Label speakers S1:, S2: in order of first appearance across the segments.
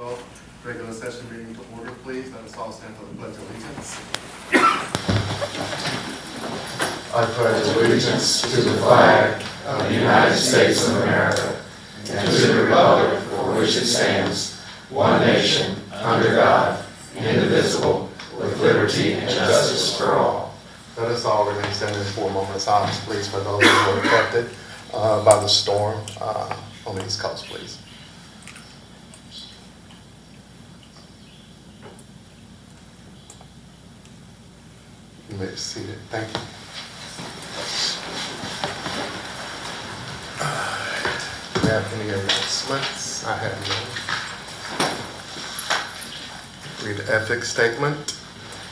S1: 12th regular session meeting to order, please. Let us all stand for the Pledge of Allegiance.
S2: I pledge allegiance to the flag of the United States of America and to the republic for which it stands, one nation, under God, indivisible, with liberty and justice for all.
S1: Let us all remain standing for a moment's silence, please, for those who were affected by the storm on the East Coast, please. You may be seated. Thank you. Do you have any announcements? I have none. Read the ethics statement.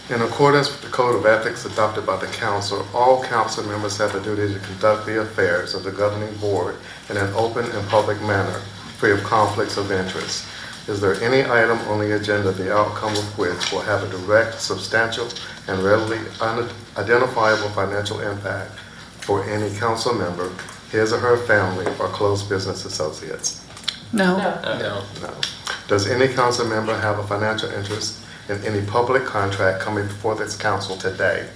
S1: In accordance with the Code of Ethics adopted by the Council, all council members have the duty to conduct the affairs of the governing board in an open and public manner, free of conflicts of interest. Is there any item on the agenda the outcome of which will have a direct, substantial, and readily identifiable financial impact for any council member, his or her family, or close business associates?
S3: No.
S2: No. Does any council member have a financial interest in any public contract coming before this council today?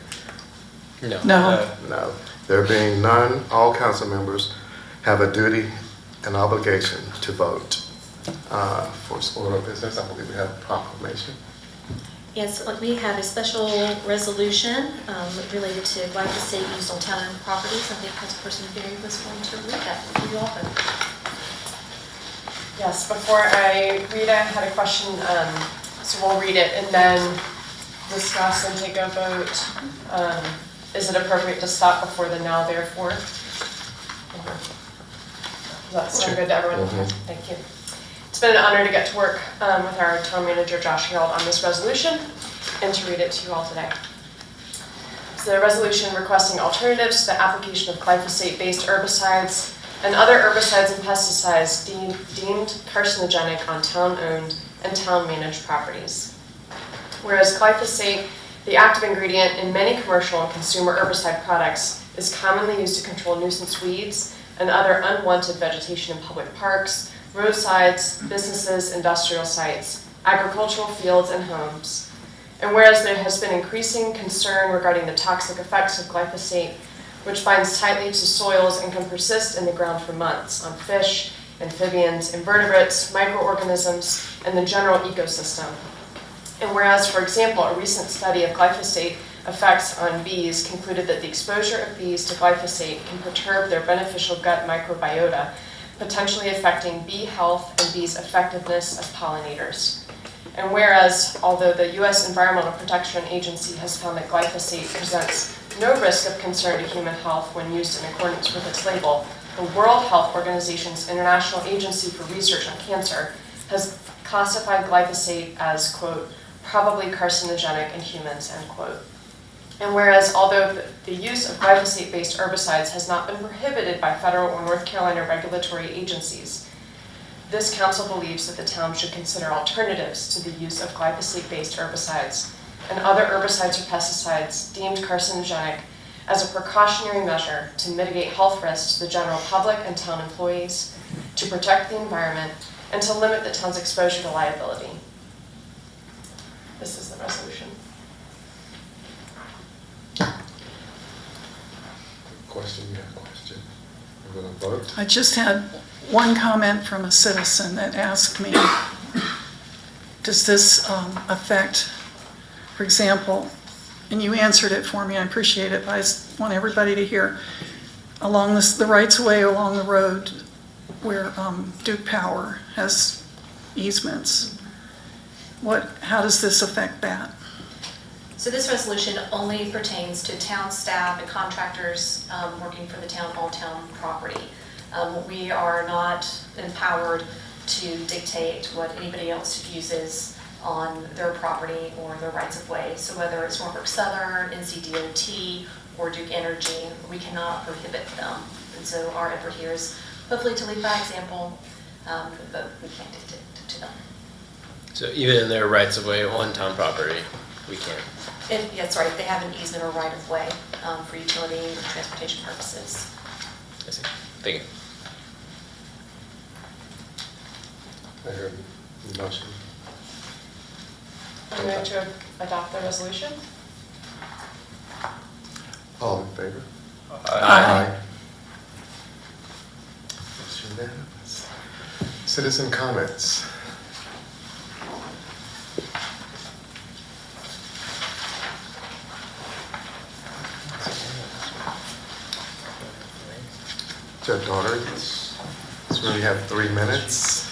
S3: No.
S2: No. There being none, all council members have a duty and obligation to vote. For order of business, I believe we have a proclamation.
S4: Yes, we have a special resolution related to glyphosate used on town-owned properties. I think Councilperson Berry was going to read that. Will you open?
S5: Yes, before I read it, I had a question, so we'll read it and then discuss and take a vote. Is it appropriate to stop before the now therefore? Does that sound good to everyone?
S2: Mhm.
S5: Thank you. It's been an honor to get to work with our town manager, Josh Harold, on this resolution and to read it to you all today. It's the resolution requesting alternatives to the application of glyphosate-based herbicides and other herbicides and pesticides deemed carcinogenic on town-owned and town-managed properties. Whereas glyphosate, the active ingredient in many commercial and consumer herbicide products, is commonly used to control nuisance weeds and other unwanted vegetation in public parks, roadsides, businesses, industrial sites, agricultural fields, and homes. And whereas there has been increasing concern regarding the toxic effects of glyphosate, which binds tightly to soils and can persist in the ground for months on fish, amphibians, invertebrates, microorganisms, and the general ecosystem. And whereas, for example, a recent study of glyphosate effects on bees concluded that the exposure of bees to glyphosate can perturb their beneficial gut microbiota, potentially affecting bee health and bees' effectiveness as pollinators. And whereas, although the U.S. Environmental Protection Agency has found that glyphosate presents no risk of concern to human health when used in accordance with its label, the World Health Organization's International Agency for Research on Cancer has classified glyphosate as, quote, probably carcinogenic in humans, end quote. And whereas, although the use of glyphosate-based herbicides has not been prohibited by federal or North Carolina regulatory agencies, this council believes that the town should consider alternatives to the use of glyphosate-based herbicides and other herbicides or pesticides deemed carcinogenic as a precautionary measure to mitigate health risks to the general public and town employees, to protect the environment, and to limit the town's exposure to liability. This is the resolution.
S1: Question, you have a question? We're going to vote.
S3: I just had one comment from a citizen that asked me, does this affect, for example, and you answered it for me, I appreciate it, but I just want everybody to hear, along the rights of way along the road where Duke Power has easements, how does this affect that?
S4: So this resolution only pertains to town staff and contractors working for the town on town property. We are not empowered to dictate what anybody else uses on their property or their rights of way. So whether it's Norfolk Southern, NCDOT, or Duke Energy, we cannot prohibit them. And so our effort here is hopefully to lead by example, but we can't dictate to them.
S6: So even in their rights of way on town property, we can't.
S4: That's right, they have an easement or right of way for utility and transportation purposes.
S6: I see. Thank you.
S1: I heard the motion.
S5: I move to adopt the resolution.
S1: All in favor?
S3: Aye.
S1: It's unanimous. Citizen comments. Judge Daugherty, so you have 3 minutes.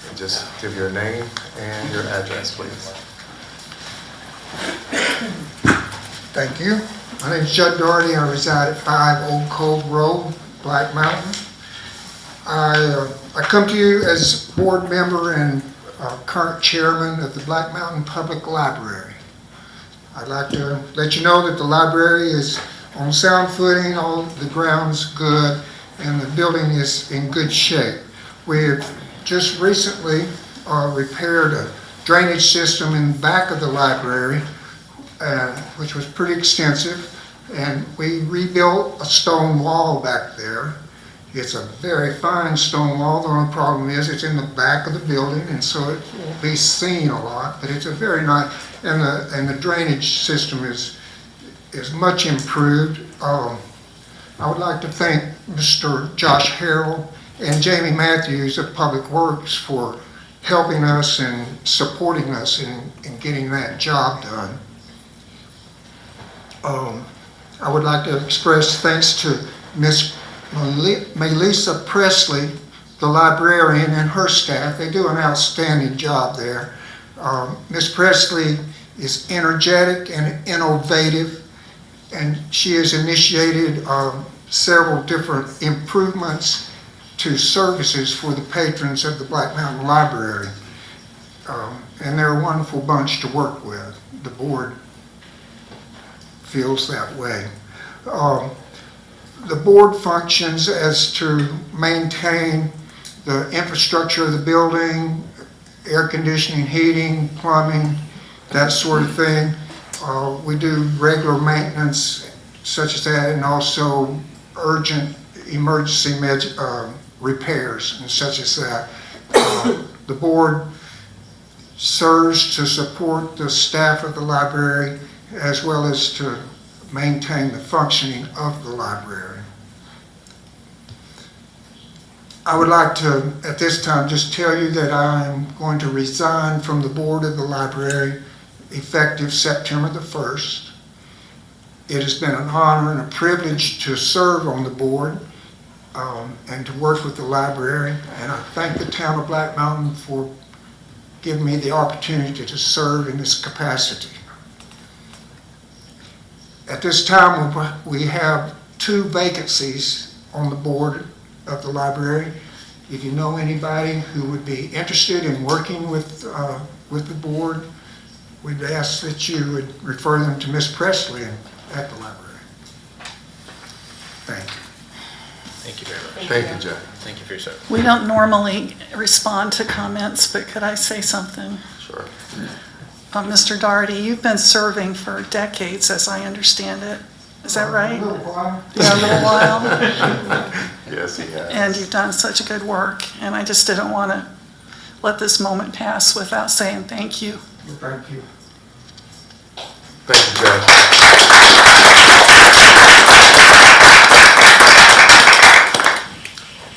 S1: And just give your name and your address, please.
S7: Thank you. My name is Judd Doherty. I reside at 5 Old Cove Road, Black Mountain. I come to you as board member and current chairman of the Black Mountain Public Library. I'd like to let you know that the library is on sound footing, all the ground's good, and the building is in good shape. We've just recently repaired a drainage system in the back of the library, which was pretty extensive, and we rebuilt a stone wall back there. It's a very fine stone wall. The only problem is it's in the back of the building, and so it won't be seen a lot, but it's a very nice, and the drainage system is much improved. I would like to thank Mr. Josh Harrell and Jamie Matthews of Public Works for helping us and supporting us in getting that job done. I would like to express thanks to Miss Melissa Presley, the librarian, and her staff. They do an outstanding job there. Miss Presley is energetic and innovative, and she has initiated several different improvements to services for the patrons of the Black Mountain Library. And they're a wonderful bunch to work with. The board feels that way. The board functions as to maintain the infrastructure of the building, air conditioning, heating, plumbing, that sort of thing. We do regular maintenance such as that, and also urgent emergency repairs and such as that. The board serves to support the staff of the library as well as to maintain the functioning of the library. I would like to, at this time, just tell you that I am going to resign from the board of the library effective September the 1st. It has been an honor and a privilege to serve on the board and to work with the library, and I thank the town of Black Mountain for giving me the opportunity to serve in this capacity. At this time, we have 2 vacancies on the board of the library. If you know anybody who would be interested in working with the board, we'd ask that you would refer them to Miss Presley at the library. Thank you.
S6: Thank you very much.
S1: Thank you, Jack.
S6: Thank you for your service.
S3: We don't normally respond to comments, but could I say something?
S1: Sure.
S3: Mr. Daugherty, you've been serving for decades, as I understand it. Is that right?
S7: A little while.
S3: Yeah, a little while.
S1: Yes, he has.
S3: And you've done such a good work, and I just didn't want to let this moment pass without saying thank you.
S7: Thank you.
S1: Thank you, Judge.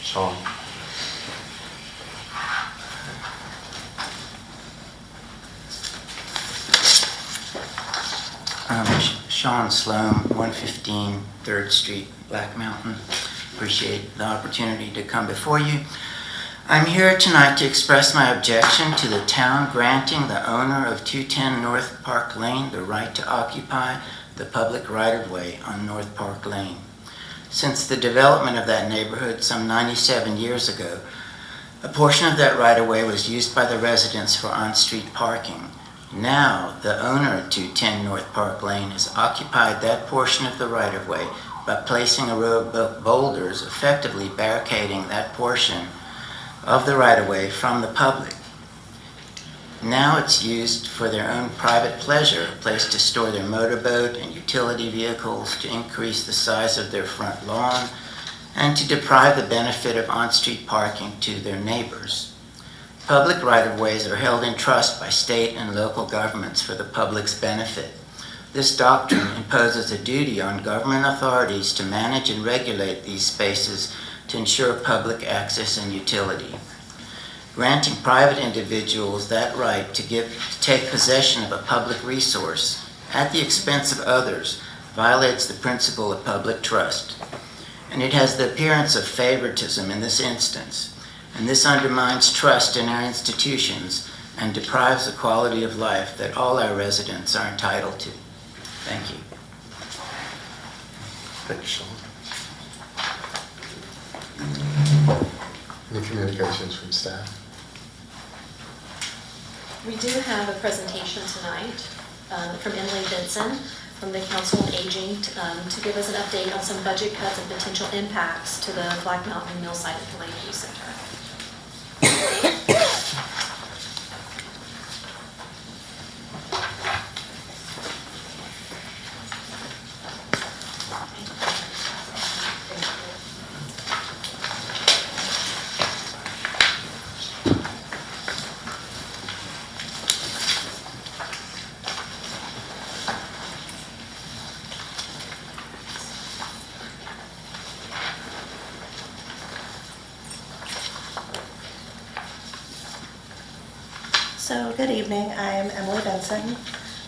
S1: Sean.
S8: Sean Sloan, 115 3rd Street, Black Mountain. Appreciate the opportunity to come before you. I'm here tonight to express my objection to the town granting the owner of 210 North Park Lane the right to occupy the public right-of-way on North Park Lane. Since the development of that neighborhood some 97 years ago, a portion of that right-of-way was used by the residents for on-street parking. Now, the owner of 210 North Park Lane has occupied that portion of the right-of-way by placing a row of boulders, effectively barricading that portion of the right-of-way from the public. Now it's used for their own private pleasure, a place to store their motorboat and utility vehicles, to increase the size of their front lawn, and to deprive the benefit of on-street parking to their neighbors. Public right-of-ways are held in trust by state and local governments for the public's benefit. This doctrine imposes a duty on government authorities to manage and regulate these spaces to ensure public access and utility. Granting private individuals that right to take possession of a public resource at the expense of others violates the principle of public trust, and it has the appearance of favoritism in this instance, and this undermines trust in our institutions and deprives the quality of life that all our residents are entitled to. Thank you.
S1: Thank you, Sean. Any communications from staff?
S4: We do have a presentation tonight from Emily Benson from the Council on Aging to give us an update on some budget cuts and potential impacts to the Black Mountain Mill site at the Lakeview Center.
S9: So, good evening. I am Emily Benson.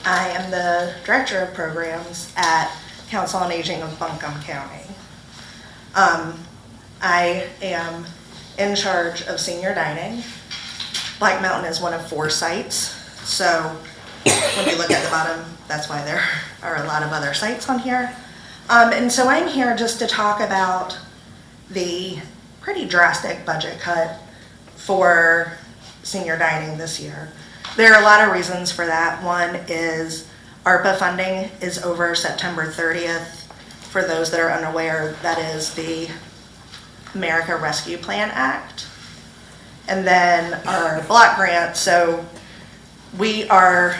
S9: I am the Director of Programs at Council on Aging of Buncombe County. I am in charge of senior dining. Black Mountain is one of 4 sites, so when you look at the bottom, that's why there are a lot of other sites on here. And so I'm here just to talk about the pretty drastic budget cut for senior dining this year. There are a lot of reasons for that. One is ARPA funding is over September 30th. For those that are unaware, that is the America Rescue Plan Act. And then our block grant, so we are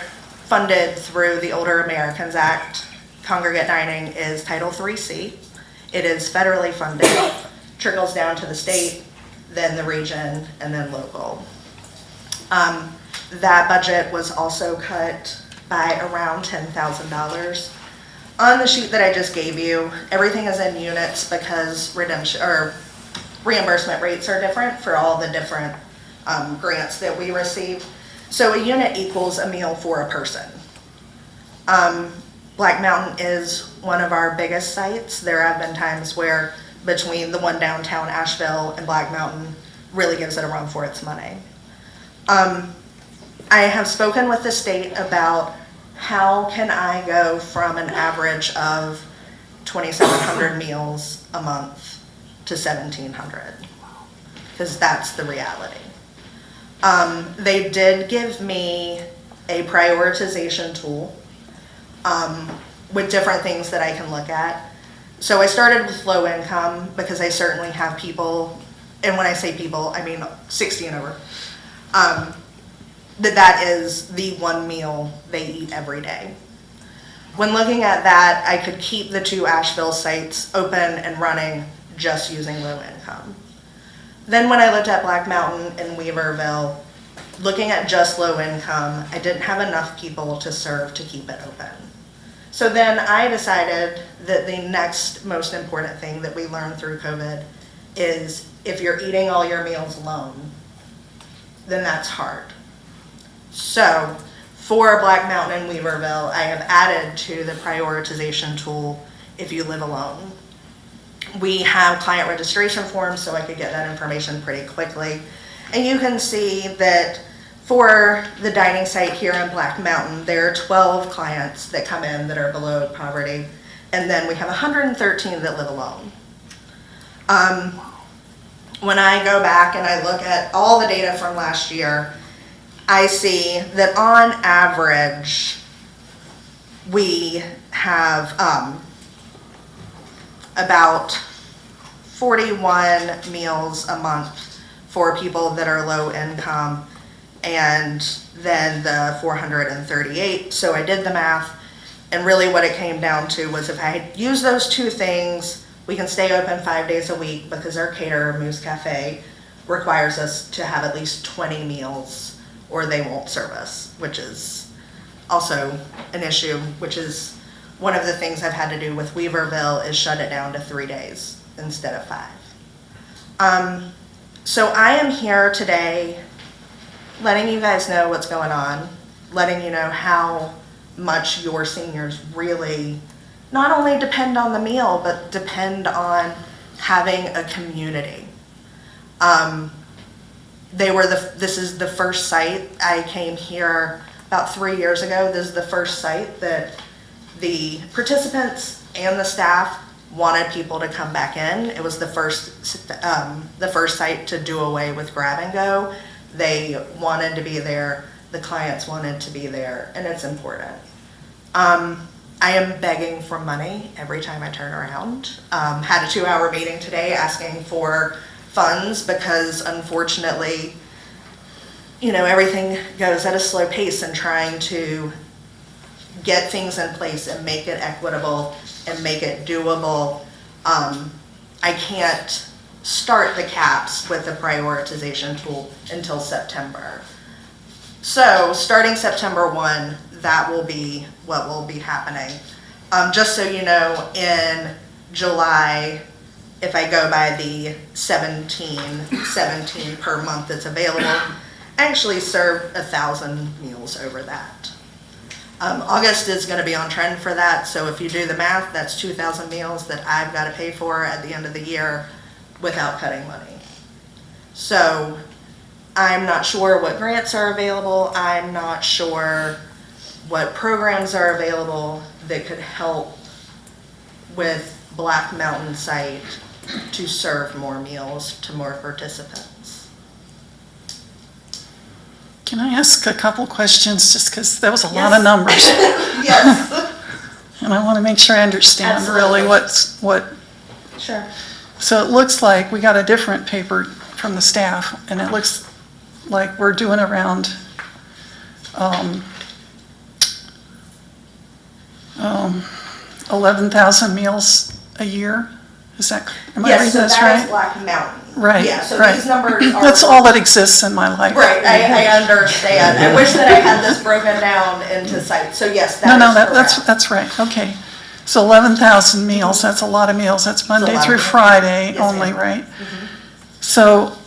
S9: funded through the Older Americans Act. Congregate dining is Title 3C. It is federally funded, trickles down to the state, then the region, and then local. That budget was also cut by around $10,000. On the sheet that I just gave you, everything is in units because reimbursement rates are different for all the different grants that we receive. So a unit equals a meal for a person. Black Mountain is one of our biggest sites. There have been times where between the one downtown Asheville and Black Mountain really gives it a run for its money. I have spoken with the state about how can I go from an average of 2,700 meals a month to 1,700, because that's the reality. They did give me a prioritization tool with different things that I can look at. So I started with low income because I certainly have people, and when I say people, I mean 60 and over, that is the one meal they eat every day. When looking at that, I could keep the 2 Asheville sites open and running just using low income. Then when I looked at Black Mountain and Weaverville, looking at just low income, I didn't have enough people to serve to keep it open. So then I decided that the next most important thing that we learned through COVID is if you're eating all your meals alone, then that's hard. So for Black Mountain and Weaverville, I have added to the prioritization tool if you live alone. We have client registration forms, so I could get that information pretty quickly. And you can see that for the dining site here in Black Mountain, there are 12 clients that come in that are below poverty, and then we have 113 that live alone. When I go back and I look at all the data from last year, I see that on average, we have about 41 meals a month for people that are low income, and then the 438. So I did the math, and really what it came down to was if I had used those 2 things, we can stay open 5 days a week because our caterer, Moose Cafe, requires us to have at least 20 meals or they won't serve us, which is also an issue, which is one of the things I've had to do with Weaverville is shut it down to 3 days instead of 5. So I am here today letting you guys know what's going on, letting you know how much your seniors really not only depend on the meal, but depend on having a community. This is the first site. I came here about 3 years ago. This is the first site that the participants and the staff wanted people to come back in. It was the first site to do away with grab and go. They wanted to be there. The clients wanted to be there, and it's important. I am begging for money every time I turn around. Had a 2-hour meeting today asking for funds because unfortunately, everything goes at a slow pace and trying to get things in place and make it equitable and make it doable. I can't start the caps with the prioritization tool until September. So starting September 1, that will be what will be happening. Just so you know, in July, if I go by the 17 per month that's available, I actually serve 1,000 meals over that. August is going to be on trend for that, so if you do the math, that's 2,000 meals that I've got to pay for at the end of the year without cutting money. So I'm not sure what grants are available. I'm not sure what programs are available that could help with Black Mountain site to serve more meals to more participants.
S3: Can I ask a couple questions, just because that was a lot of numbers?
S9: Yes.
S3: And I want to make sure I understand really what.
S9: Sure.
S3: So it looks like we got a different paper from the staff, and it looks like we're doing around 11,000 meals a year. Is that, am I reading
S9: Yes, so
S3: this
S9: that is
S3: right?
S9: Black Mountain.
S3: Right,
S9: Yeah, so
S3: right.
S9: these numbers are.
S3: That's all that exists in my life.
S9: Right, I understand. I wish that I had this broken down into sites. So yes,
S3: No,
S9: that is correct.
S3: that's right, okay. So 11,000 meals, that's a lot of meals. That's Monday
S9: lot
S3: through
S9: of meals.
S3: Friday
S9: Yes,
S3: only,
S9: ma'am.
S3: right? So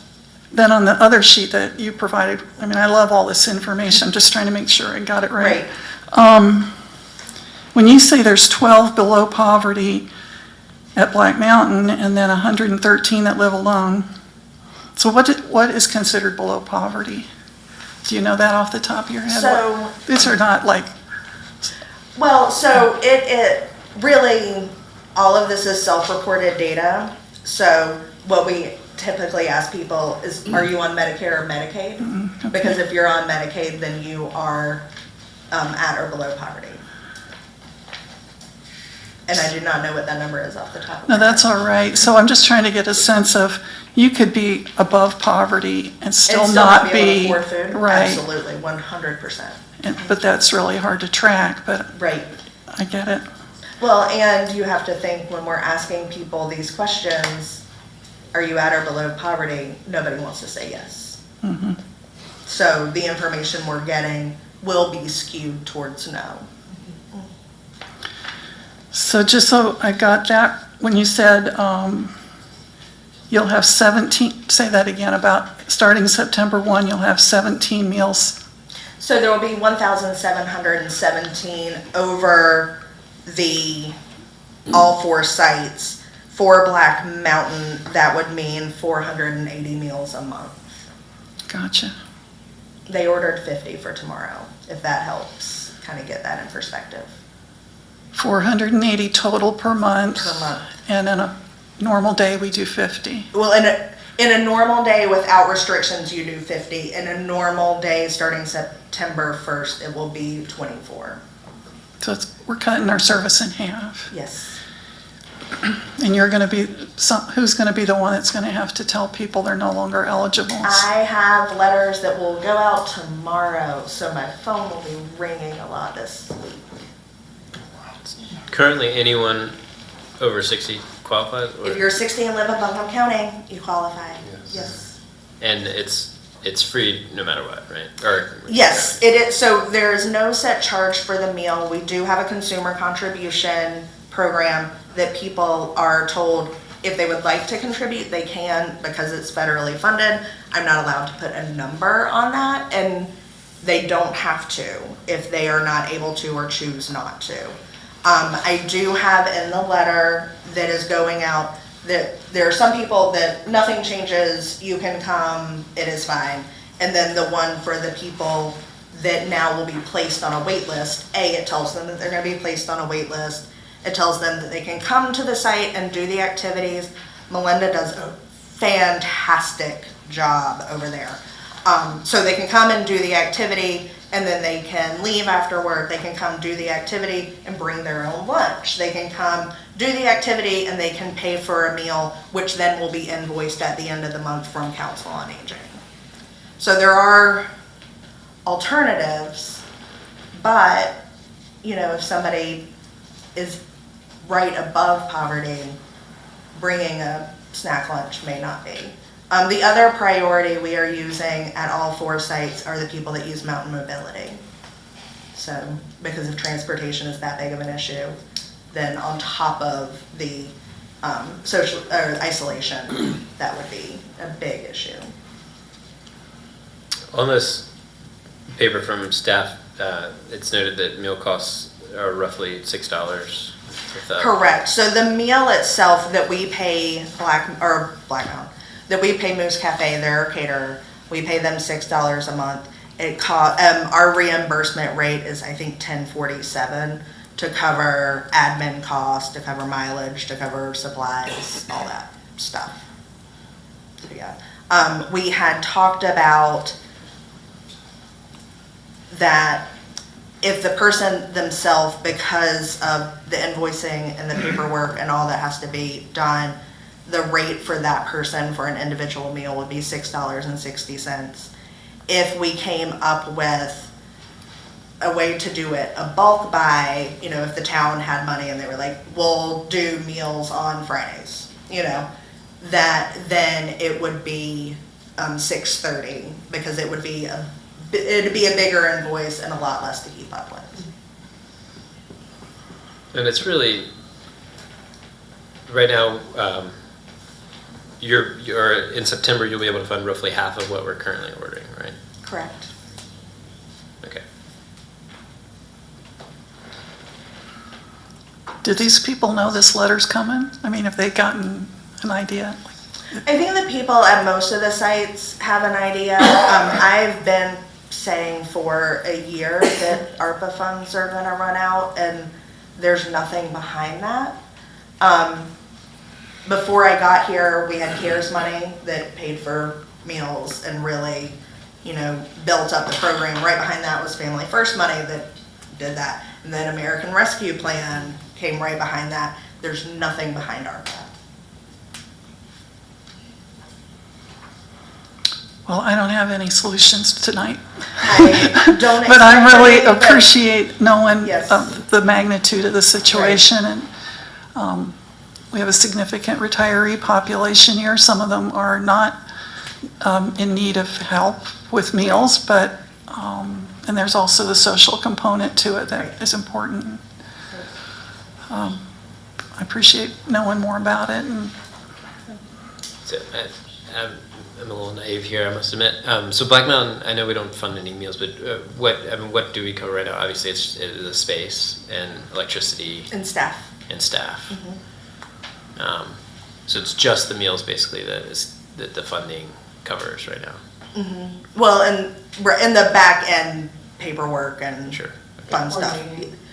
S3: then on the other sheet that you provided, I mean, I love all this information, I'm just trying to make sure I got it right. When you say there's 12 below poverty at Black Mountain and then 113 that live alone, so what is considered below poverty? Do you know that off the top of your head?
S9: So-
S3: These are not like,
S9: Well, so it really, all of this is self-reported data. So what we typically ask people is, are you on Medicare or Medicaid?
S3: okay.
S9: Because if you're on Medicaid, then you are at or below poverty. And I do not know what that number is off the top of my
S3: No,
S9: head.
S3: that's all right. So I'm just trying to get a sense of, you could be above poverty and still
S9: And
S3: not
S9: be able
S3: be.
S9: to afford food?
S3: Right.
S9: Absolutely, 100%.
S3: But that's really hard to track, but
S9: Right.
S3: I get it.
S9: Well, and you have to think when we're asking people these questions, are you at or below poverty? Nobody wants to say yes. So the information we're getting will be skewed towards no.
S3: So just so I got that, when you said you'll have 17, say that again, about starting September 1, you'll have 17 meals.
S9: So there will be 1,717 over all 4 sites. For Black Mountain, that would mean 480 meals a month.
S3: Gotcha.
S9: They ordered 50 for tomorrow, if that helps kind of get that in perspective.
S3: 480 total per month.
S9: Per month.
S3: And in a normal day, we do 50.
S9: Well, in a normal day without restrictions, you do 50. In a normal day starting September 1st, it will be 24.
S3: So we're cutting our service in half.
S9: Yes.
S3: And you're going to be, who's going to be the one that's going to have to tell people they're no longer eligible?
S9: I have letters that will go out tomorrow, so my phone will be ringing a lot this week.
S6: Currently, anyone over 60 qualifies? Or?
S9: If you're 60 and live in Buncombe County, you qualify.
S1: Yes.
S9: Yes.
S6: And it's free no matter what, right? Or
S9: Yes, it is. So there is no set charge for the meal. We do have a consumer contribution program that people are told if they would like to contribute, they can, because it's federally funded. I'm not allowed to put a number on that, and they don't have to if they are not able to or choose not to. I do have in the letter that is going out that there are some people that nothing changes, you can come, it is fine. And then the one for the people that now will be placed on a wait list, it tells them that they're gonna be placed on a wait list. It tells them that they can come to the site and do the activities. Melinda does a fantastic job over there. So they can come and do the activity, and then they can leave afterward. They can come do the activity and bring their own lunch. They can come do the activity and they can pay for a meal, which then will be invoiced at the end of the month from Council on Aging. So there are alternatives, but, if somebody is right above poverty, bringing a snack lunch may not be. The other priority we are using at all 4 sites are the people that use mountain mobility. So, because if transportation is that big of an issue, then on top of the social or isolation, that would be a big issue.
S6: On this paper from staff, it's noted that meal costs are roughly $6.
S9: Correct. So the meal itself that we pay Black Mountain, that we pay Moose Cafe, their caterer, we pay them $6 a month. Our reimbursement rate is, I think, $10.47 to cover admin costs, to cover mileage, to cover supplies, all that stuff. So, yeah. We had talked about that if the person themselves, because of the invoicing and the paperwork and all that has to be done, the rate for that person for an individual meal would be $6.60. If we came up with a way to do it, a bulk buy, if the town had money and they were like, we'll do meals on Fridays, that then it would be $6.30, because it'd be a bigger invoice and a lot less to keep up with.
S6: And it's really, right now, you're in September, you'll be able to fund roughly half of what we're currently ordering, right?
S9: Correct.
S6: Okay.
S3: Do these people know this letter's coming? I mean, have they gotten an idea?
S9: I think the people at most of the sites have an idea. I've been saying for a year that ARPA funds are gonna run out, and there's nothing behind that. Before I got here, we had CARES money that paid for meals and really, built up the program. Right behind that was Family First money that did that. And then American Rescue Plan came right behind that. There's nothing behind ARPA.
S3: Well, I don't have any solutions tonight.
S9: I don't
S3: But I
S9: expect
S3: really
S9: any, but-
S3: appreciate knowing
S9: Yes.
S3: the magnitude of the situation. And we have a significant retiree population here. Some of them are not in need of help with meals, but, and there's also the social component to it that is important. I appreciate knowing more about it. And
S6: So I'm a little naive here, I must admit. So Black Mountain, I know we don't fund any meals, but what do we cover right now? Obviously, it is a space and electricity
S9: And staff.
S6: and staff. So it's just the meals basically that the funding covers right now.
S9: Well, and we're in the back end paperwork and
S6: Sure.
S9: fun stuff.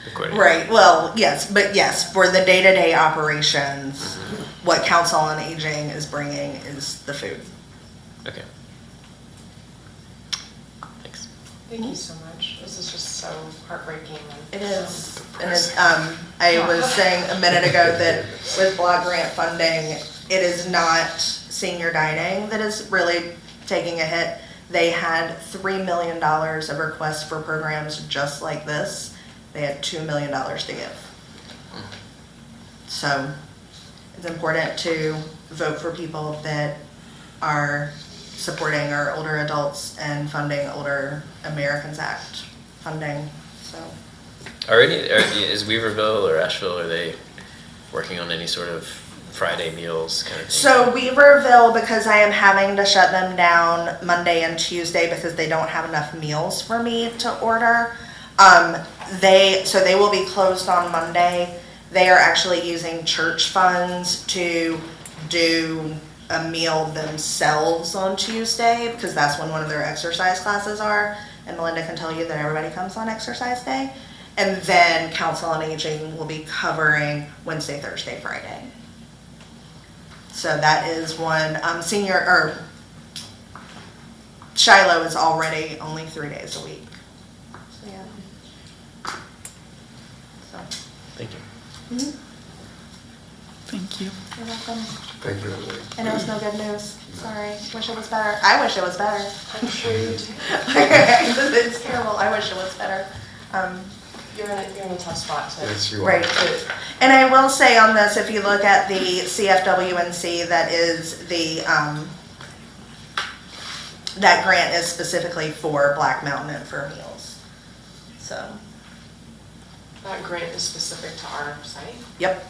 S6: According-
S9: Right, well, yes, but yes, for the day-to-day operations, what Council on Aging is bringing is the food.
S6: Okay. Thanks.
S5: Thank you so much. This is just so heartbreaking.
S9: It is, and it's, I was saying a minute ago that with block grant funding, it is not senior dining that is really taking a hit. They had $3 million of requests for programs just like this. They had $2 million to give. So it's important to vote for people that are supporting our older adults and funding Older Americans Act funding, so.
S6: Is Weaverville or Asheville, are they working on any sort of Friday meals kind of thing?
S9: So Weaverville, because I am having to shut them down Monday and Tuesday because they don't have enough meals for me to order. They will be closed on Monday. They are actually using church funds to do a meal themselves on Tuesday because that's when one of their exercise classes are. And Melinda can tell you that everybody comes on exercise day. And then Council on Aging will be covering Wednesday, Thursday, Friday. So that is one, Shiloh is already only 3 days a week. So, yeah. So,
S6: Thank you.
S3: Thank you.
S9: you're welcome.
S1: Thank you, Emily.
S9: And it was no good news. Sorry. Wish it was better. I wish it was better.
S5: I'm sure you do.
S9: It's terrible. I wish it was better.
S5: You're in a tough spot to.
S1: Yes, you are.
S9: Right. And I will say on this, if you look at the CFWNC, that is the, that grant is specifically for Black Mountain and for meals. So,
S5: That grant is specific to our site.
S9: yep.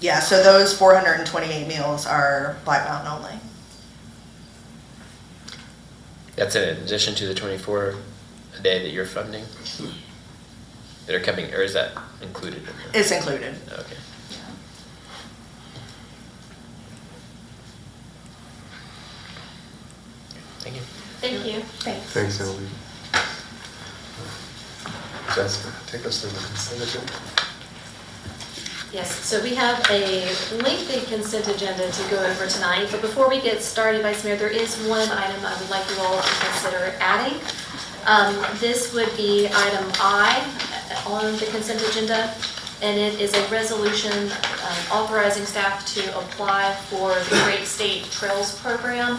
S9: Yeah, so those 428 meals are Black Mountain only.
S6: That's in addition to the 24 a day that you're funding? That are coming, or is that included in the?
S9: It's included.
S6: Okay. Thank you.
S4: Thank you.
S9: Thanks.
S1: Thanks, Emily. Jessica, take us through the consent agenda.
S4: Yes, so we have a lengthy consent agenda to go over tonight, but before we get started, Vice Mayor, there is one item I would like you all to consider adding. This would be item I on the consent agenda, and it is a resolution authorizing staff to apply for the Great State Trails Program.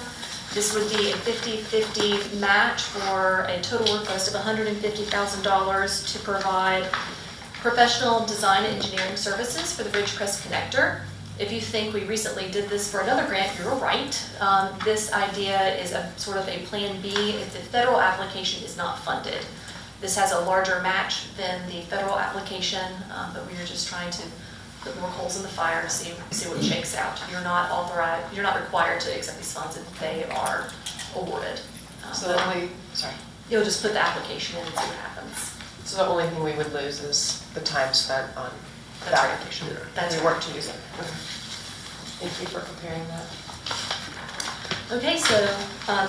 S4: This would be a 50-50 match for a total request of $150,000 to provide professional design and engineering services for the Ridgecrest Connector. If you think we recently did this for another grant, you're right. This idea is a sort of a plan B if the federal application is not funded. This has a larger match than the federal application, but we are just trying to put more coals in the fire to see what shakes out. You're not authorized, you're not required to accept these funds if they are awarded.
S5: So the only, sorry,
S4: You'll just put the application in and see what happens.
S5: so the only thing we would lose is the time spent on the
S4: That's right.
S5: application.
S4: That's
S5: We
S4: right.
S5: work to use it. Okay. Thank you for preparing that.
S4: Okay, so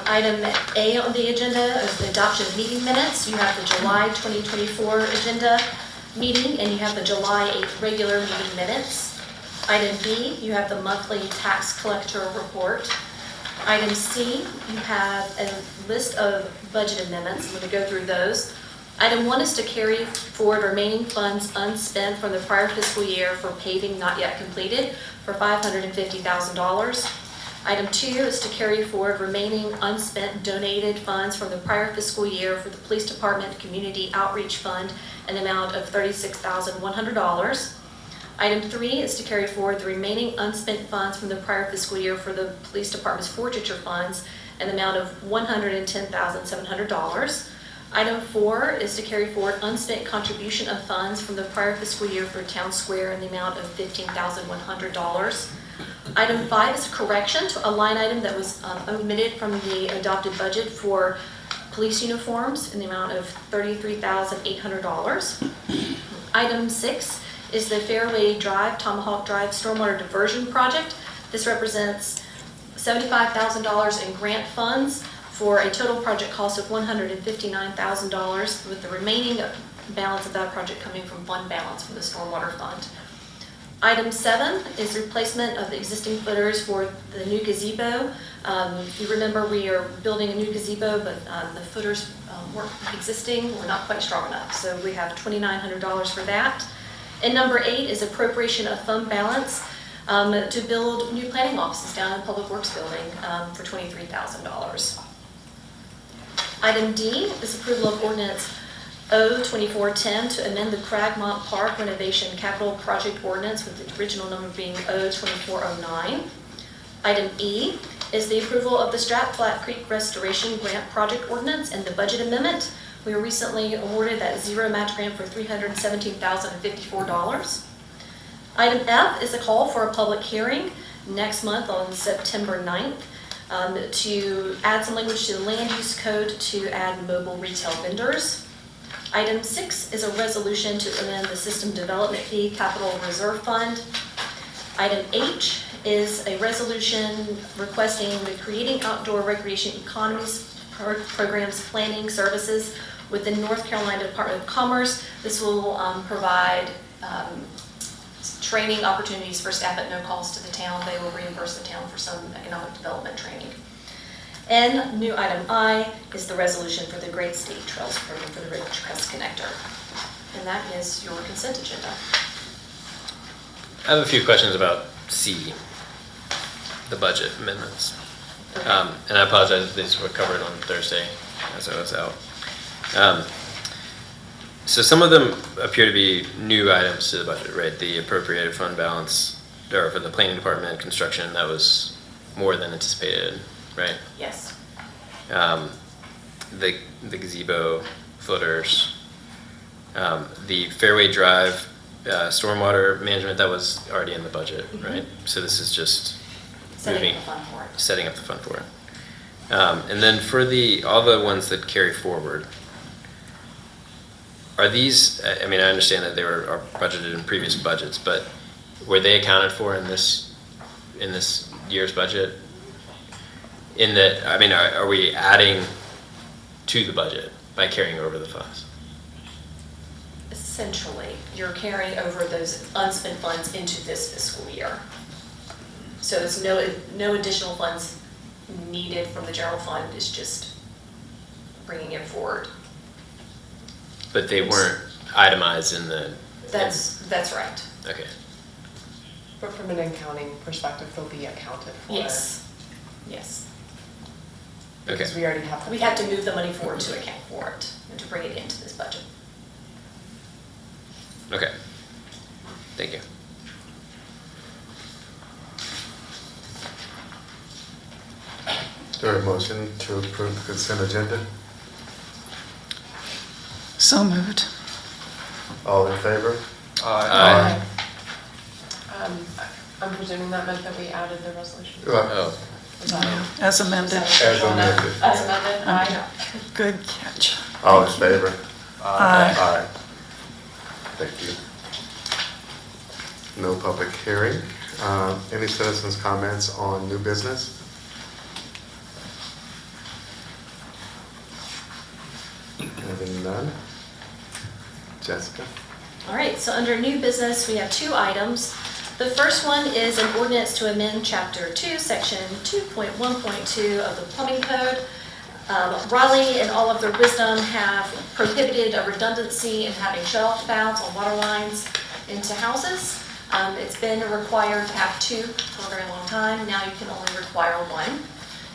S4: item A on the agenda is the adoption of meeting minutes. You have the July 2024 agenda meeting, and you have the July 8th regular meeting minutes. Item B, you have the monthly tax collector report. Item C, you have a list of budget amendments. I'm going to go through those. Item 1 is to carry forward remaining funds unspent from the prior fiscal year for paving not yet completed for $550,000. Item 2 is to carry forward remaining unspent donated funds from the prior fiscal year for the Police Department Community Outreach Fund an amount of $36,100. Item 3 is to carry forward the remaining unspent funds from the prior fiscal year for the Police Department's forfeiture funds an amount of $110,700. Item 4 is to carry forward unspent contribution of funds from the prior fiscal year for Town Square in the amount of $15,100. Item 5 is a correction to a line item that was omitted from the adopted budget for police uniforms in the amount of $33,800. Item 6 is the Fairway Drive, Tomahawk Drive Stormwater Diversion Project. This represents $75,000 in grant funds for a total project cost of $159,000, with the remaining balance of that project coming from fund balance from the Stormwater Fund. Item 7 is replacement of the existing footers for the new gazebo. You remember we are building a new gazebo, but the footers weren't existing, were not quite strong enough. So we have $2,900 for that. And number 8 is appropriation of fund balance to build new planning offices down in the Public Works Building for $23,000. Item D is approval of ordinance O-2410 to amend the Cragmont Park renovation capital project ordinance with the original number being O-2409. Item E is the approval of the Strat Flat Creek Restoration Grant Project Ordinance and the budget amendment. We were recently awarded that zero match grant for $317,054. Item F is a call for a public hearing next month on September 9th to add some language to the land use code to add mobile retail vendors. Item 6 is a resolution to amend the System Development Fee Capital Reserve Fund. Item H is a resolution requesting the Creating Outdoor Recreation Economies Programs Planning Services with the North Carolina Department of Commerce. This will provide training opportunities for staff at no cost to the town. They will reimburse the town for some economic development training. And new item I is the resolution for the Great State Trails Program for the Ridgecrest Connector. And that is your consent agenda.
S6: I have a few questions about C, the budget amendments. And I apologize if these were covered on Thursday as I was out. So some of them appear to be new items to the budget, right? The appropriated fund balance, or for the planning department construction, that was more than anticipated, right?
S4: Yes.
S6: The gazebo floaters, the Fairway Drive stormwater management, that was already in the budget, right? So this is just
S4: Setting up the fund for it.
S6: setting up the fund for it. And then for all the ones that carry forward, are these, I mean, I understand that they are budgeted in previous budgets, but were they accounted for in this year's budget? In that, I mean, are we adding to the budget by carrying over the funds?
S4: Essentially, you're carrying over those unspent funds into this fiscal year. So there's no additional funds needed from the general fund, it's just bringing it forward.
S6: But they weren't itemized in the...
S4: That's right.
S6: Okay.
S5: But from an accounting perspective, they'll be accounted for.
S4: Yes, yes.
S6: Okay.
S5: Because we already have.
S4: We have to move the money forward to account for it and to bring it into this budget.
S6: Okay. Thank you.
S1: Is there a motion to approve the consent agenda?
S3: So moved.
S1: All in favor?
S6: Aye.
S5: I'm presuming that meant that we added the resolution.
S6: Oh,
S5: Is that it?
S3: As amended.
S1: As amended.
S5: As amended, aye.
S3: Good catch.
S1: All in favor?
S3: Aye.
S1: Aye. Thank you. No public hearing. Any citizens' comments on new business? Having none. Jessica?
S4: All right, so under new business, we have two items. The first one is an ordinance to amend Chapter 2, Section 2.1.2 of the Plumbing Code. Raleigh and all of their wisdom have prohibited a redundancy in having shut-off valves on water lines into houses. It's been required to have two for a very long time. Now you can only require one.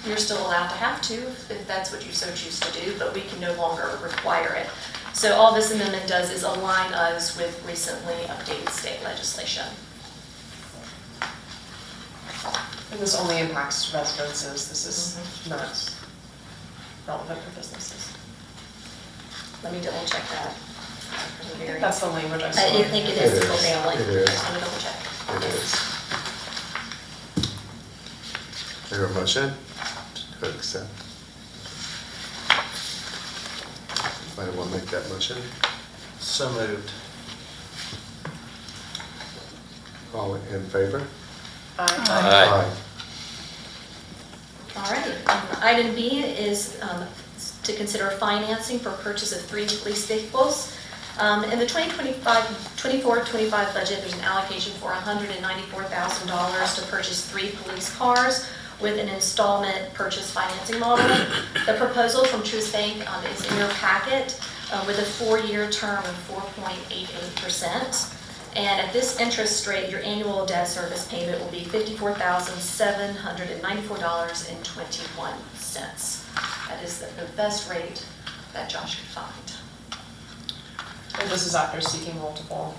S4: You're still allowed to have two if that's what you so choose to do, but we can no longer require it. So all this amendment does is align us with recently updated state legislation.
S5: And this only impacts residences, this is not relevant for businesses.
S4: Let me double check that.
S5: I think that's the language I saw.
S4: I think it is
S1: It
S4: single
S1: is.
S4: family.
S1: It is.
S4: Just want to double check.
S1: It is. Is there a motion to accept? Anybody want to make that motion?
S2: So moved.
S1: All in favor?
S5: Aye.
S4: All right. Item B is to consider financing for purchase of 3 police vehicles. In the 24-25 budget, there's an allocation for $194,000 to purchase 3 police cars with an installment purchase financing model. The proposal from Truist Bank is in your packet with a 4-year term of 4.88%. And at this interest rate, your annual debt service payment will be $54,794.21. That is the best rate that Josh could find.
S5: And this is after seeking multiple.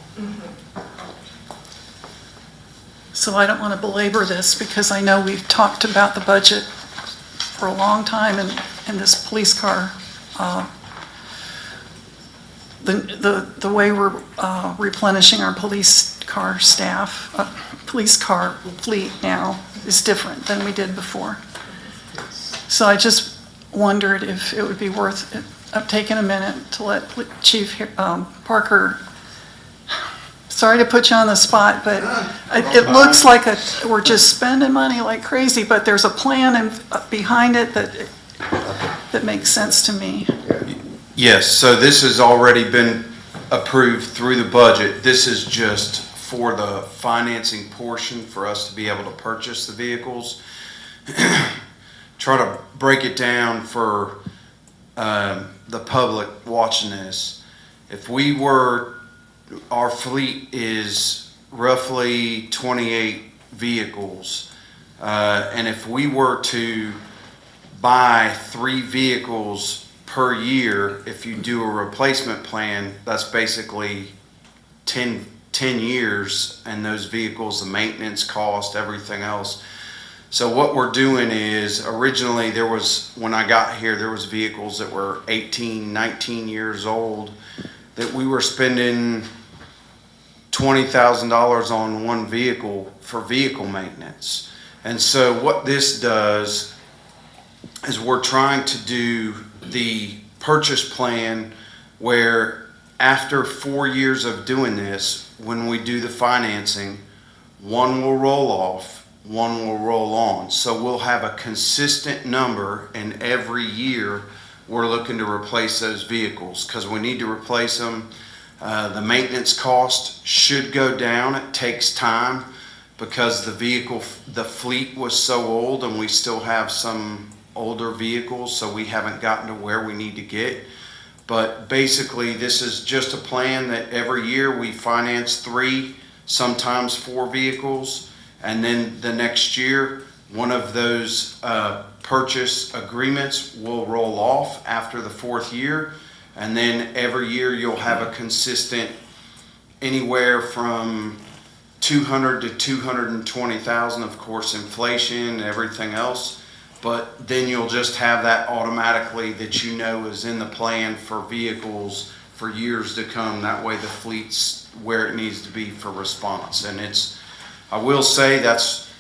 S3: So I don't want to belabor this because I know we've talked about the budget for a long time and this police car, the way we're replenishing our police car staff, police car fleet now is different than we did before. So I just wondered if it would be worth it, taking a minute to let Chief Parker, sorry to put you on the spot, but it looks like we're just spending money like crazy, but there's a plan behind it that makes sense to me.
S10: Yes, so this has already been approved through the budget. This is just for the financing portion for us to be able to purchase the vehicles. Try to break it down for the public watching this. If we were, our fleet is roughly 28 vehicles, and if we were to buy 3 vehicles per year, if you do a replacement plan, that's basically 10 years, and those vehicles, the maintenance cost, everything else. So what we're doing is, originally when I got here, there was vehicles that were 18, 19 years old that we were spending $20,000 on one vehicle for vehicle maintenance. And so what this does is we're trying to do the purchase plan where after 4 years of doing this, when we do the financing, one will roll off, one will roll on. So we'll have a consistent number, and every year we're looking to replace those vehicles because we need to replace them. The maintenance cost should go down. It takes time because the fleet was so old, and we still have some older vehicles, so we haven't gotten to where we need to get. But basically, this is just a plan that every year we finance 3, sometimes 4 vehicles, and then the next year, one of those purchase agreements will roll off after the 4th year, and then every year you'll have a consistent anywhere from $200,000 to $220,000, of course, inflation and everything else. But then you'll just have that automatically that you know is in the plan for vehicles for years to come. That way the fleet's where it needs to be for response. And I will say that's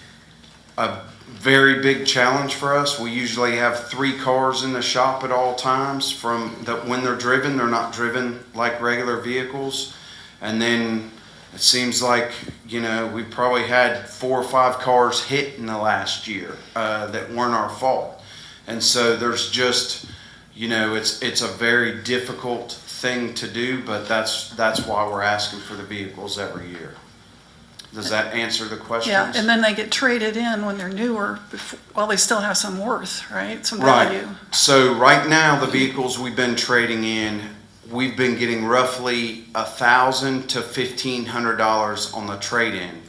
S10: a very big challenge for us. We usually have 3 cars in the shop at all times. When they're driven, they're not driven like regular vehicles. And then it seems like, we probably had 4 or 5 cars hit in the last year that weren't our fault. And so there's just, it's a very difficult thing to do, but that's why we're asking for the vehicles every year. Does that answer the questions?
S3: Yeah, and then they get traded in when they're newer, while they still have some worth, right? Some
S10: Right.
S3: value.
S10: So right now, the vehicles we've been trading in, we've been getting roughly $1,000 to $1,500 on the trade-in.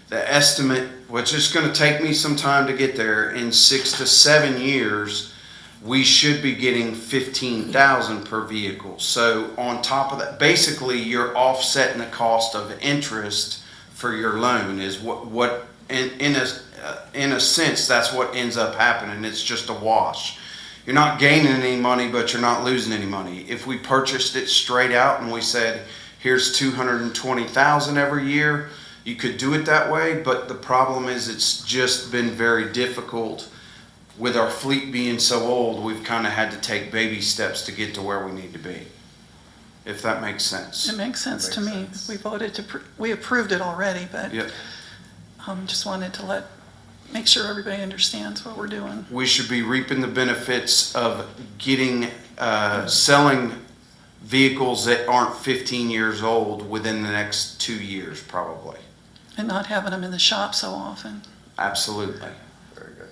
S10: The estimate, which is going to take me some time to get there, in 6 to 7 years, we should be getting $15,000 per vehicle. So on top of that, basically you're offsetting the cost of interest for your loan is what in a sense that's what ends up happening. It's just a wash. You're not gaining any money, but you're not losing any money. If we purchased it straight out and we said, here's $220,000 every year, you could do it that way, but the problem is it's just been very difficult. With our fleet being so old, we've kind of had to take baby steps to get to where we need to be, if that makes sense.
S3: It makes sense to me.
S1: sense.
S3: We approved it already, but
S10: Yep.
S3: just wanted to make sure everybody understands what we're doing.
S10: We should be reaping the benefits of selling vehicles that aren't 15 years old within the next 2 years, probably.
S3: And not having them in the shop so often.
S10: Absolutely.
S1: Very good.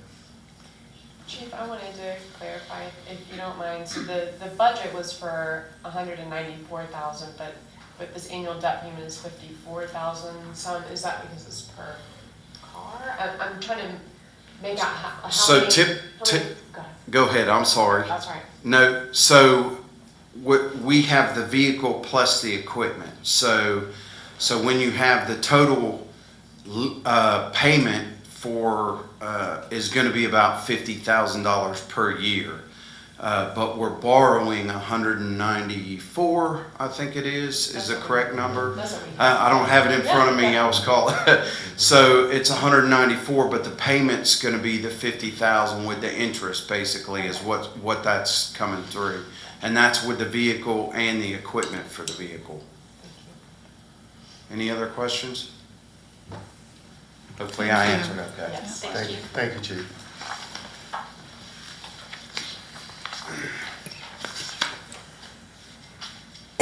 S5: Chief, I wanted to clarify, if you don't mind, so the budget was for $194,000, but with this annual debt payment is $54,000 some, is that because it's per car? I'm trying to make out how
S10: So
S5: many-
S10: tip,
S5: how many- go ahead.
S10: go ahead, I'm sorry.
S5: That's right.
S10: No, so we have the vehicle plus the equipment. So when you have the total payment for, is gonna be about $50,000 per year. But we're borrowing 194, I think it is the correct number. I don't have it in front of me, I was called. So it's 194, but the payment's gonna be the 50,000 with the interest, basically, is what that's coming through. And that's with the vehicle and the equipment for the vehicle. Any other questions? Hopefully I answered okay.
S4: Yes, thank you.
S1: Thank you, Chief.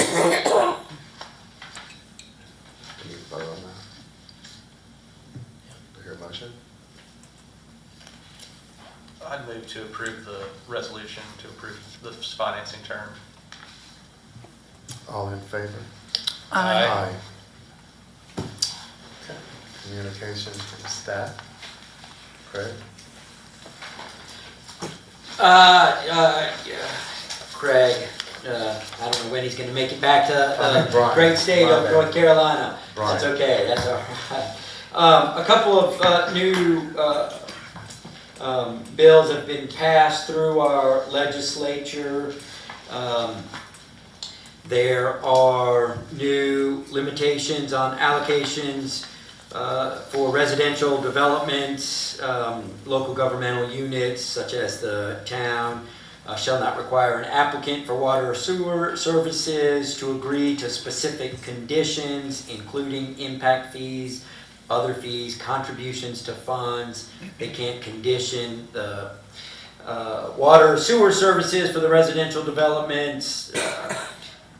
S1: Do you vote on that? Do you hear a motion?
S11: I'd move to approve the resolution to approve the financing term.
S1: All in favor?
S3: Aye.
S1: Okay. Communication from staff. Craig?
S12: Craig, I don't know when he's gonna make it back to
S1: Brian.
S12: great state
S1: Brian.
S12: of North Carolina.
S1: Brian.
S12: That's okay, that's all right. A couple of new bills have been passed through our legislature. There are new limitations on allocations for residential developments. Local governmental units such as the town shall not require an applicant for water or sewer services to agree to specific conditions, including impact fees, other fees, contributions to funds. They can't condition the water or sewer services for the residential developments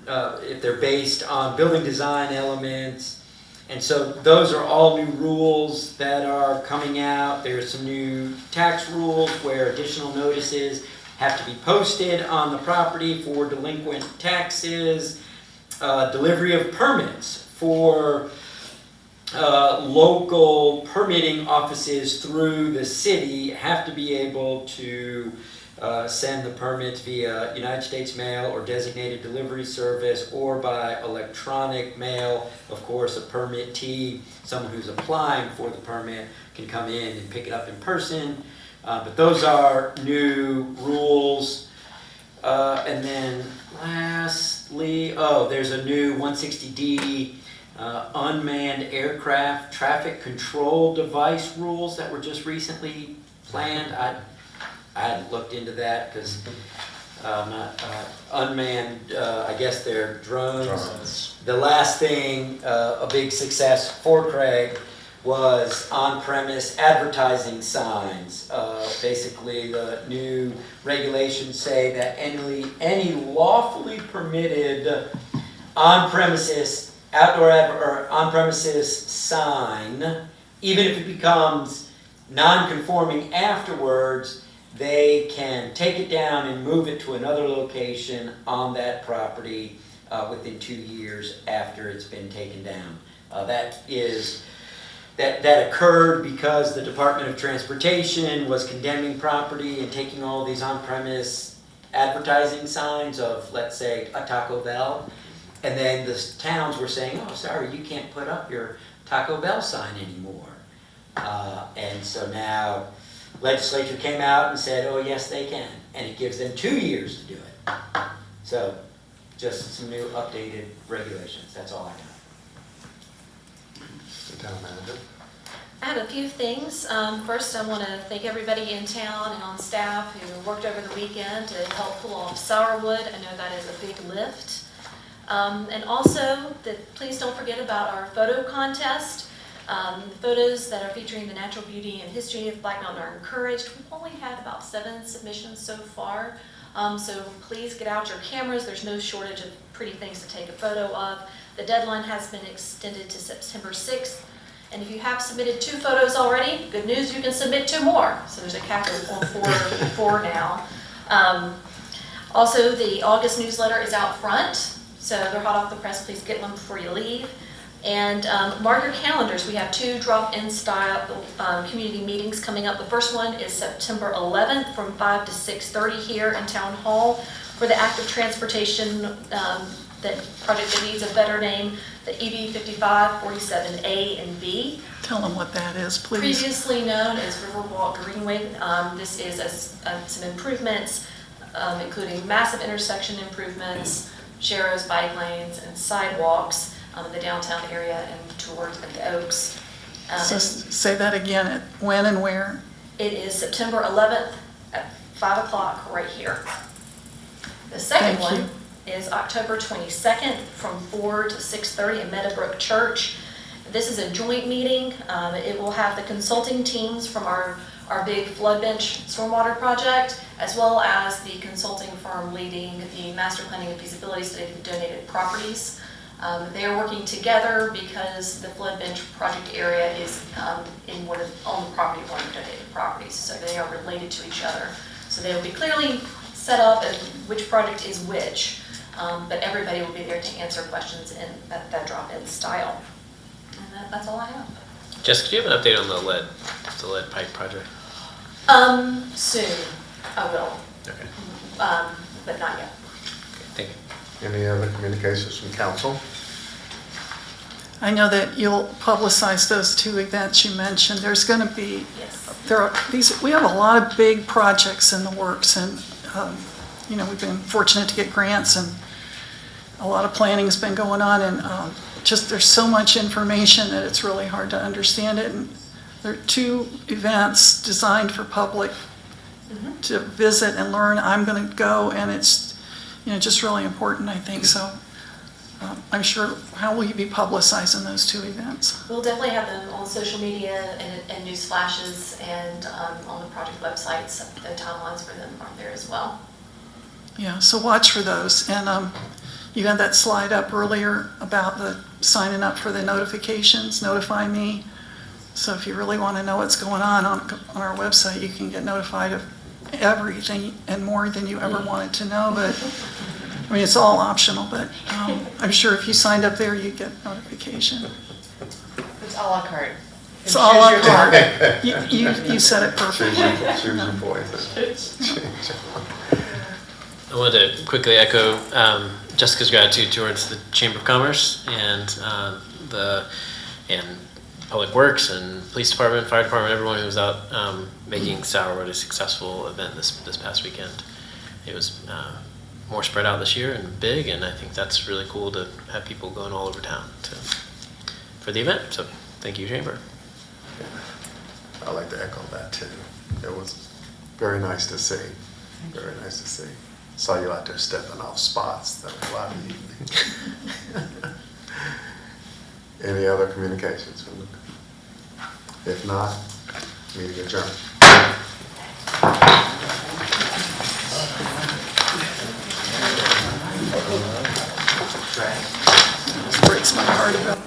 S12: if they're based on building design elements. And so those are all new rules that are coming out. There's some new tax rules where additional notices have to be posted on the property for delinquent taxes. Delivery of permits for local permitting offices through the city have to be able to send the permits via United States mail or designated delivery service or by electronic mail. Of course, a permittee, someone who's applying for the permit, can come in and pick it up in person. But those are new rules. And then lastly, there's a new 160D unmanned aircraft traffic control device rules that were just recently planned. I hadn't looked into that because unmanned, I guess they're drones. The last thing, a big success for Craig, was on-premise advertising signs. Basically, the new regulations say that any lawfully permitted on-premises outdoor or on-premises sign, even if it becomes non-conforming afterwards, they can take it down and move it to another location on that property within 2 years after it's been taken down. That occurred because the Department of Transportation was condemning property and taking all these on-premise advertising signs of, let's say, a Taco Bell, and then the towns were saying, oh, sorry, you can't put up your Taco Bell sign anymore. And so now legislature came out and said, oh, yes, they can, and it gives them 2 years to do it. So just some new updated regulations, that's all I got.
S1: The town manager.
S4: I have a few things. First, I want to thank everybody in town and on staff who worked over the weekend to help pull off Sourwood. I know that is a big lift. And also, please don't forget about our photo contest. Photos that are featuring the natural beauty and history of Black Mountain are encouraged. We've only had about 7 submissions so far. So please get out your cameras. There's no shortage of pretty things to take a photo of. The deadline has been extended to September 6th. And if you have submitted 2 photos already, good news, you can submit 2 more. So there's a cap on 4 now. Also, the August newsletter is out front. So they're hot off the press. Please get one before you leave. And mark your calendars. We have 2 drop-in style community meetings coming up. The first one is September 11th from 5 to 6:30 here in Town Hall for the active transportation that project that needs a better name, the EV 55, 47A, and B.
S3: tell them what that is, please.
S4: Previously known as Riverwalk Greenway, this is some improvements, including massive intersection improvements, Sharrow's bike lanes, and sidewalks in the downtown area and towards the Oaks.
S3: So say that again, when and where?
S4: It is September 11th at 5 o'clock right here. The second
S3: Thank you.
S4: one is October 22nd from 4 to 6:30 in Meadowbrook Church. This is a joint meeting. It will have the consulting teams from our big flood bench stormwater project, as well as the consulting firm leading the master planning and feasibility study of the donated properties. They are working together because the flood bench project area is on the property of one of the donated properties, so they are related to each other. So they will be clearly set up as which project is which, but everybody will be there to answer questions in that drop-in style. And that's all I have.
S6: Jessica, do you have an update on the lead pipe project?
S4: Soon, I will,
S6: Okay,
S4: but not yet.
S6: thank you.
S1: Any other communications from council?
S3: I know that you'll publicize those two events you mentioned. There's going to be,
S4: Yes.
S3: we have a lot of big projects in the works, and, we've been fortunate to get grants, and a lot of planning's been going on, and just there's so much information that it's really hard to understand it. And there are two events designed for public to visit and learn. I'm going to go, and it's, just really important, I think. So I'm sure, how will you be publicizing those two events?
S4: We'll definitely have them on social media and news flashes and on the project websites. The timelines for them are there as well.
S3: Yeah, so watch for those. And you had that slide up earlier about the signing up for the notifications, Notify Me. So if you really want to know what's going on our website, you can get notified of everything and more than you ever wanted to know. But it's all optional, but I'm sure if you signed up there, you'd get notification.
S5: It's a la carte.
S3: It's all on carte. You said it perfectly.
S1: Choose your poison.
S6: I wanted to quickly echo Jessica's gratitude towards the Chamber of Commerce and Public Works and Police Department, Fire Department, everyone who was out making Sourwood a successful event this past weekend. It was more spread out this year and big, and I think that's really cool to have people going all over town for the event. So thank you, Chamber.
S1: I'd like to echo that too. It was very nice to see. Very nice to see. Saw you out there stepping off spots. That was a lot of you. Any other communications? If not, meeting adjourned.
S3: This breaks my heart about